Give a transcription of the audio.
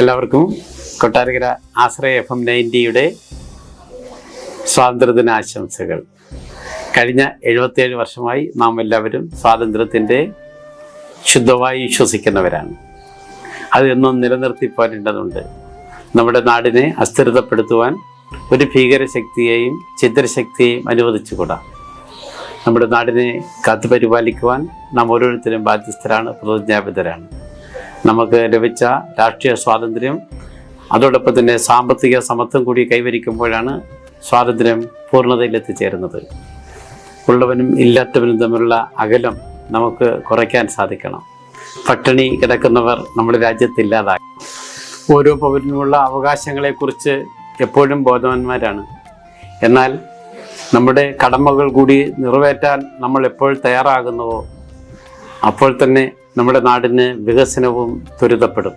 എല്ലാവർക്കും കൊട്ടാരക്കര ആശ്രയ FM 90യുടെ സ്വാതന്ത്ര്യദിന ആശംസകൾ. കഴിഞ്ഞ 77 വർഷമായി നാം എല്ലാവരും സ്വാതന്ത്ര്യത്തിൻ്റെ ശുദ്ധവായു ശ്വസിക്കുന്നവരാണ്. അത് എന്നും നിലനിർത്തി പോരേണ്ടതുണ്ട്. നമ്മുടെ നാടിനെ അസ്ഥിരതപ്പെടുത്തുവാൻ ഒരു ഭീകരശക്തിയെയും ചിദ്രശക്തിയെയും അനുവദിച്ചുകൂടാ. നമ്മുടെ നാടിനെ കാത്തുപരിപാലിക്കുവാൻ നാം ഓരോരുത്തരും ബാധ്യസ്ഥരാണ്, പ്രതിജ്ഞാബദ്ധരാണ്. നമുക്ക് ലഭിച്ച രാഷ്ട്രീയ സ്വാതന്ത്ര്യം അതോടൊപ്പം തന്നെ സാമ്പത്തിക സമത്വം കൂടി കൈവരിക്കുമ്പോഴാണ് സ്വാതന്ത്ര്യം പൂർണ്ണതയിലെത്തിച്ചേരുന്നത്. ഉള്ളവനും ഇല്ലാത്തവനും തമ്മിലുള്ള അകലം നമുക്ക് കുറയ്ക്കാൻ സാധിക്കണം. പട്ടിണി കിടക്കുന്നവർ നമ്മുടെ രാജ്യത്തില്ലാതാകും. ഓരോ പൗരനുമുള്ള അവകാശങ്ങളെക്കുറിച്ച് എപ്പോഴും ബോധവാന്മാരാണ്. എന്നാൽ നമ്മുടെ കടമകൾ കൂടി നിറവേറ്റാൻ നമ്മൾ എപ്പോൾ തയ്യാറാകുന്നുവോ അപ്പോൾ തന്നെ നമ്മുടെ നാടിന് വികസനവും ത്വരിതപ്പെടും.